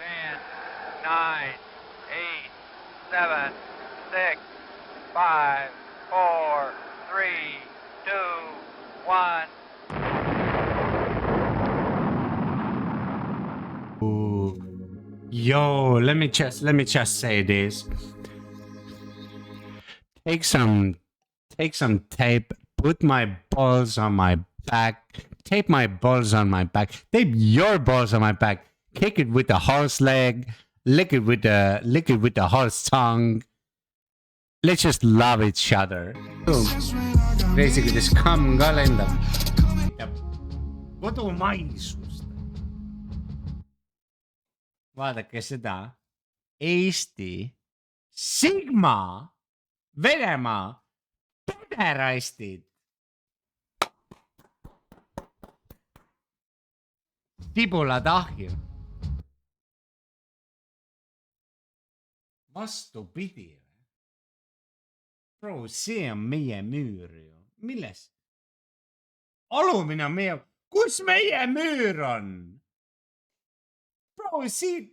10, 9, 8, 7, 6, 5, 4, 3, 2, 1. Yo, let me just say this. Take some tape, put my balls on my back, tape my balls on my back, tape your balls on my back, kick it with the horse leg, lick it with the horse tongue. Let's just love each other. Boom. Basically this cum ka lendab. Kodumaisust. Vaadake seda. Eesti, Sigma, Venemaa, pederastid. Tibulad ahju. Vastupidi. Bro, see on meie müür ju. Milles? Alumine on meie... Kus meie müür on? Bro, siin...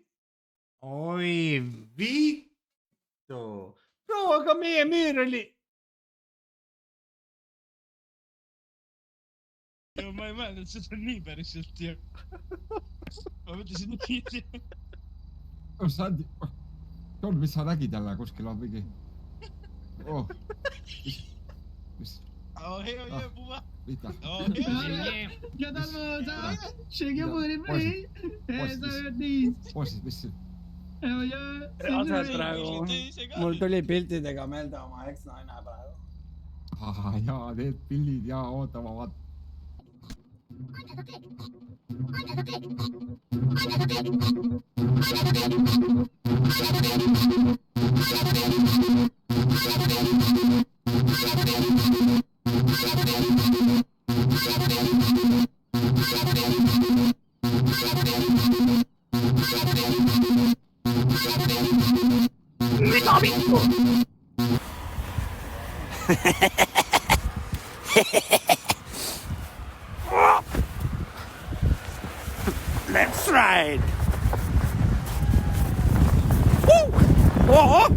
Oi, vittu. Bro, aga meie müür oli... Ma ei mõelnud seda nii päriselt ja ma mõtlesin nii. Mis sa nägid jälle kuskil on mingi? Oh, mis? Oh, hea puva. Mitä? Oh, hea. Jätä muuta. Sekin puhuin mei. Sä oot niin. Poisis, mis? Ased praegu. Mul tuli piltidega meelde oma eks-naine praegu. Jaa, need pildid ja ootama vaat. Mitä vittu? Let's ride! Woo! Oh!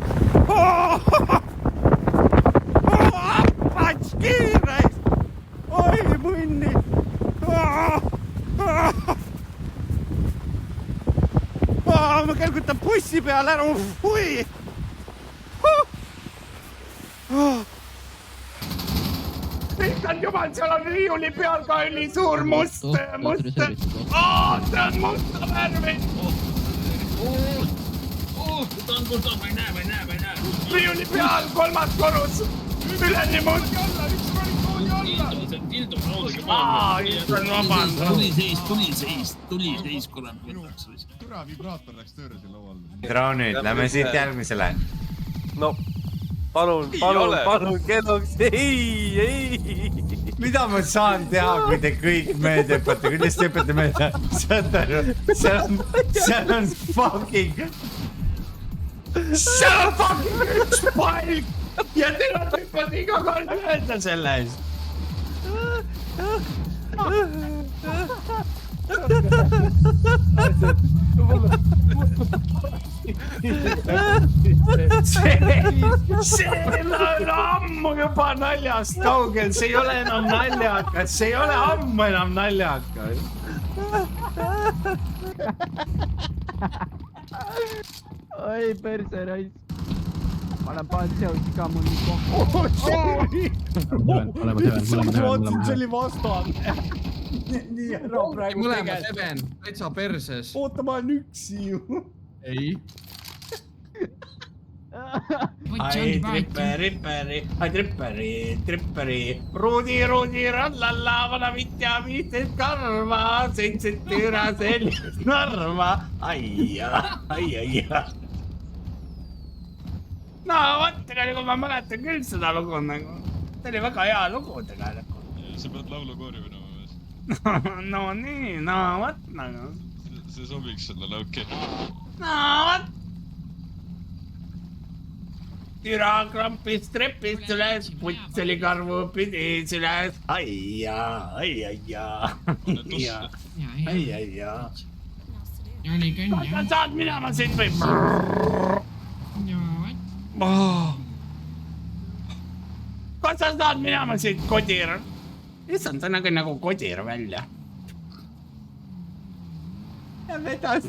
Oh! Oh! Pats kiires! Oi munni! Oh! Oh! Oh, ma kelgutan bussi peal ära! Ui! Oh! Oh! Issand jumal, seal on riiuli peal ka üli suur must! See on musta värvi! Ma ei näe. Riiuli peal, 3. korrus! Üleni must! Tildu raudagi Issand vabanda! Tuli seis, kurat. Türa vibraator läks tööre siin laual. Droonid, lähme siit järgmisele. No, palun, kelloks, ei. Mida ma saan teha, kui te kõik meelde õpete? Kuidas te õpete meelde? Seal on fucking üks palk ja teil on hüppad iga kord öelda selle eest. See on ammu juba naljast kaugel, see ei ole enam naljakas, see ei ole ammu enam naljakas. Oi perse raisk. Ma olen pannud seost ka mul nüüd kokku. See oli vastane. Nii ära praegu Mõlemad Even, täitsa perses. Oota, ma olen üksi ju. Ei. Ai tripperi, ruudi, rallalla, vana vitja, 15 karva, 7 türa sellist narva. Ai. No vot, tegelikult ma mäletan küll seda lugu nagu. See oli väga hea lugu tegelikult. Sa pead laulukoori minema. No nii, no vot nagu. See sobiks sellele, okei. No vot. Türa krampist trepist üles, puts oli karvu pidis üles. Ai. oli kõnn Kas sa jah. saad minema siit või? Kas sa saad minema siit, kodir? Issand, sa nägid nagu kodir välja. Ja vedas.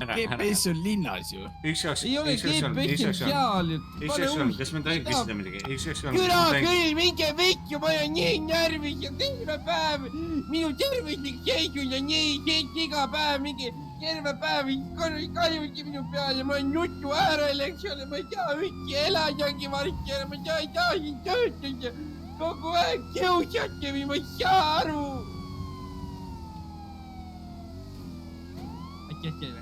GPS on linnas ju. ei ole GPS on seal ju. kas me tohime küsida midagi? Küra küll, minge vekki, ma olen nii närvis ja terve päev. Minu tervislik seisund on nii iga päev, mingi terve päev kahjuti minu peale. Ma olen jutu äärel, eks ole, ma ei saa üldse eladagi varsti ära, ma ei saa siin töötada. Kogu aeg kiusate või ma ei saa aru. Aitäh teile.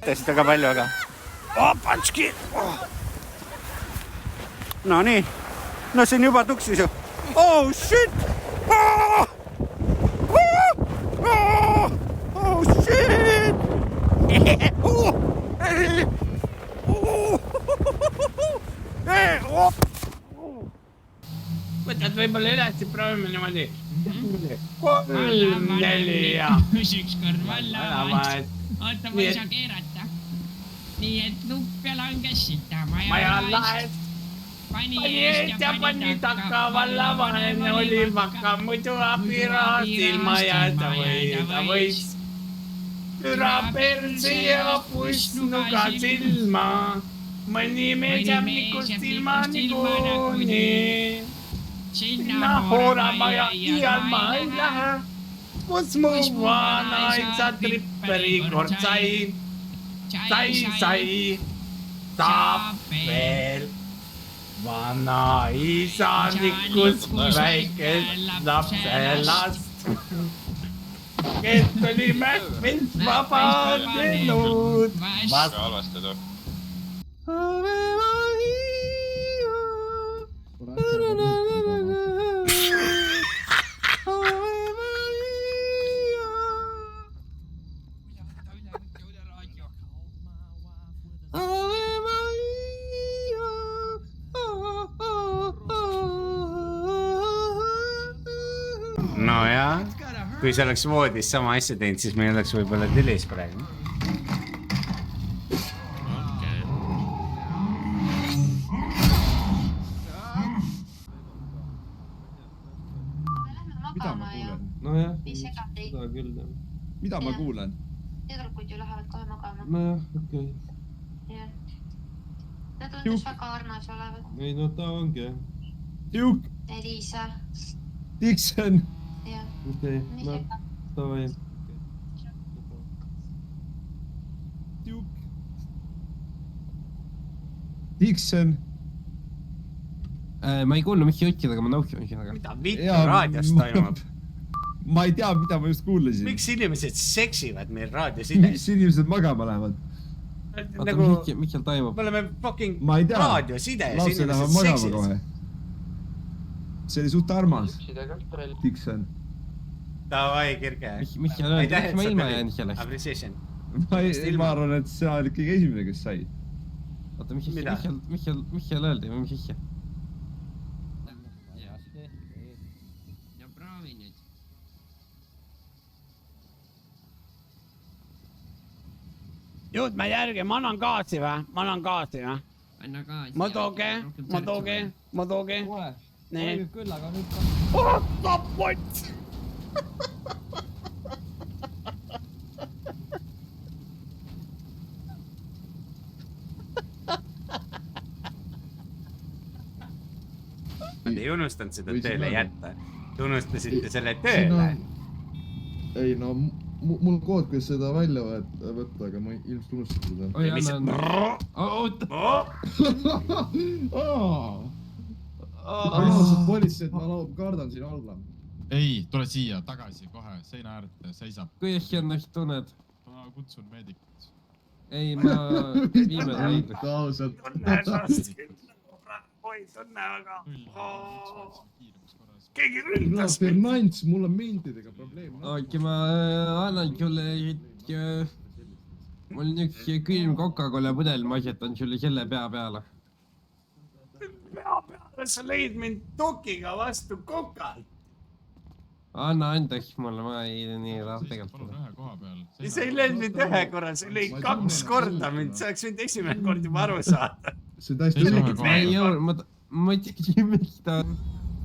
Test väga palju, aga... Opatski! No nii. No see on juba tuksis ju. Oh shit! Oh shit! Võtad võib-olla edasi, proovime niimoodi. 3, 4 ja... Ükskord valla. Oota, ma ei saa keerata. Nii et nupp ja langes sita. Maja laes. Pani eest ja pani takka, vallavaene oli vaka. Muidu abiraas ilma jääda võis. Türa persi ja pussnuga silma. Mõni mees jääb nikust ilma niguni. Sinna hoorama ja iial ma ei lähe. Kus mu vanaisa tripperi kord sai. Saab veel. Vanaisa nikkus väikest lapselast. Kes oli mähkmist vabadenud. Väga halvasti tuleb. Nojah, kui see oleks voodis sama asja teinud, siis meil oleks võib-olla dilis praegu. Mida ma kuulen? Nojah, Ei sega teid. seda küll. Mida ma kuulen? Tüdrukud ju lähevad kohe magama. Nojah, okei. Jah. Ta tundus väga armas olevat. Ei, no ta ongi. Juk, Elisa. Dixon. Jah. Okei, Mis no sega? davai. Juk. Dixon. Ma ei kuulnud, mis sa ütlesid, aga ma nõustusin sinuga. Mida vittu raadios toimub? Ma ei tea, mida ma just kuulasin. Miks inimesed seksivad meil raadios Miks inimesed magama lähevad? Oota, nagu mis seal toimub? me oleme fucking Ma ei tea. raadiosides, Lapsed lähevad inimesed magama seksivad. kohe. See oli suht armas. Dixon. Davai, Kirke. Mis seal öeldi? Miks ma ilma jään sellest? Appreciation. Ma arvan, et sa olid kõige esimene, kes sai. Oota, mis Mida? seal öeldi või mis asja? Ja proovi nüüd. Jõudme järgi, ma annan gaasi või? Ma annan gaasi või? Anna gaasi. Ma tooge. Nii. Küll, aga nüüd Oota, pots! Ei unustanud seda tööle jätta. Te unustasite selle tööle. Ei no, mul kood, kuidas seda välja võtta, aga ma ilmselt unustasin seda. oi, annan. Oota. Reaalselt politsei, et ma kardan siin alla. ei, tule siia tagasi kohe, seina äärde seisab. kuidas sa ennast tunned? Ma kutsun meedikut. ei, ma viime said. ausalt . Fernands , mul on mentidega probleem . oota , ma annan sulle mul on üks külm Coca-Cola pudel , ma asetan sulle selle pea peale . sa lõid mind tukiga vastu kokalt . anna andeks mulle , ma ei nii taha palun tegelikult . ühe koha peal . sa ei löönud mind ühe korra , sa lõid 2 korda mind , sa oleks võinud esimene kord juba aru saada . see täiesti Seisab õige . ühe ma ei jõudnud , ma mõtlesin , miks ta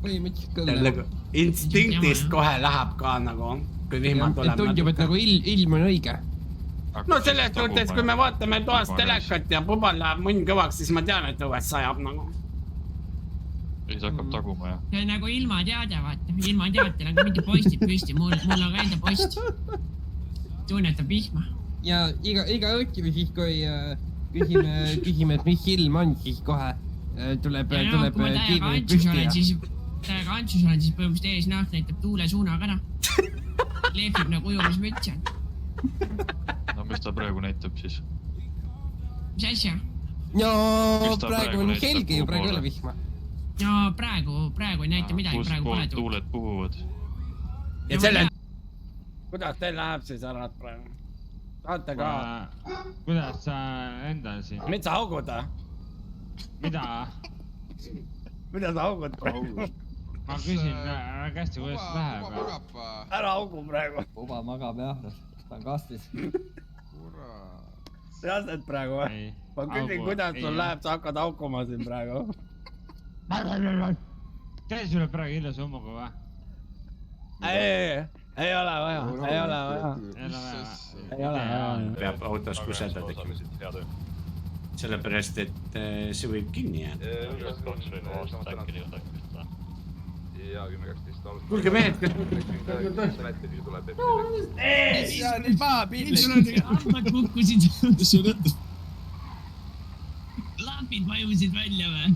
põhimõtteliselt küll . instinktist kohe läheb ka nagu , kui vihmad tuleb . tundub , et nagu ilm on õige . no selles mõttes , kui me vaatame toast telekat ja pubal läheb munn kõvaks , siis ma tean , et õues sajab nagu . siis hakkab taguma jah . see on nagu ilmateade , vaata , ilmateatel on ka mingi postid püsti , mul on ka enda post . tunnetab vihma . ja iga õhtu siis , kui küsime , et mis ilm on , siis kohe tuleb ja no kui ma täiega kiivrid antsus püsti olen , ja siis põhimõtteliselt eesnäost näitab tuule suunaga ära . lehvib nagu ujumismüts on . no mis ta praegu näitab siis ? mis asja ? no Mis ta praegu praegu on näitab, helge ju , kuhu praegu ei poole? ole vihma . no praegu ei näita midagi , praegu pole tuult . tuuled puhuvad . ja selle . kuidas teil läheb siis ära praegu ? tahate ka ? kuidas sa enda siin , metsahaugud või ? mida ? mida sa haugud praegu ? ma küsin väga hästi , kuidas läheb . ära haugu praegu . Uba magab jah , ta on kastis . reaalselt praegu või ? ma küsin , kuidas sul läheb , sa hakkad haukuma siin praegu . tee sulle praegu ilus hommuga või ? ei ole vaja , ei ole vaja . ei ole vaja . peab autos kuseda tegema . sellepärast , et see võib kinni jääda . kuulge mehed , hambad kukkusid . lapid vajusid välja või ?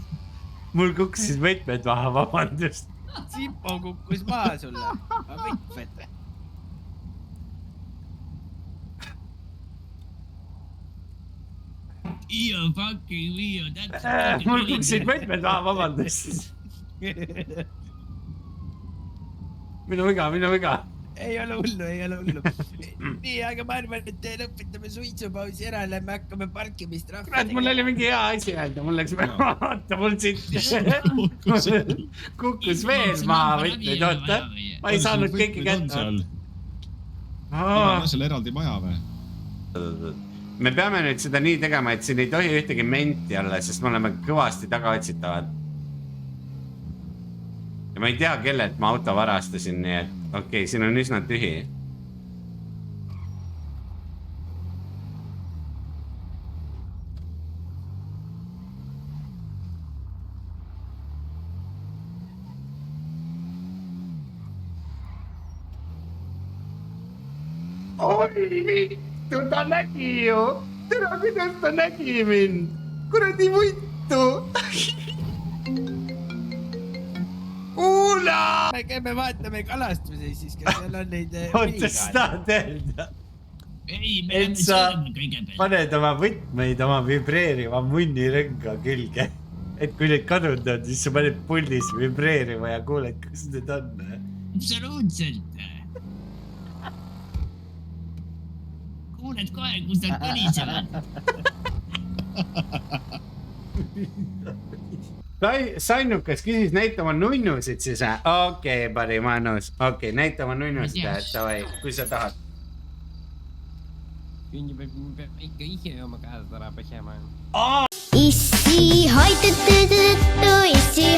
mul kukkusid võtmed maha , vabandust . Simpo kukkus maha sulle , võtmed . Io fucking Io , täpselt . mul kukkusid võtmed maha , vabandust . minu viga . ei ole hullu , ei ole hullu . nii , aga ma arvan , et lõpetame suitsupausi ära , lähme hakkame parkimistrahvi . kurat , mul oli mingi hea asi öelda , mul läks , vaata mul siit kukkus veel maha võtmeid , oota . ma ei saanud kõiki kätte . on seal eraldi maja või ? me peame nüüd seda nii tegema , et siin ei tohi ühtegi menti olla , sest me oleme kõvasti tagaotsitavad . ja ma ei tea , kellelt ma auto varastasin , nii et okei , siin on üsna tühi . oi , ta nägi ju , tere , kuidas ta nägi mind , kuradi võitu . kuula . me käime , vaatame kalastusi siis , kas seal on neid . oota , sa tahad öelda , ei , me et lähme sa sööma kõigepealt . paned oma võtmeid oma vibreeriva munnirõnga külge . et kui need kadunud on , siis sa paned puldis vibreerima ja kuuled , kus need on . absoluutselt . kuuled kohe , kus nad kõlisevad . Sainukas küsis , näita oma nunnusid siis . okei , parim , ma olen nõus . okei , näita oma nunnusid , davai , kui sa tahad . peab ikka ise oma käed ära pesema . issi hoitud , issi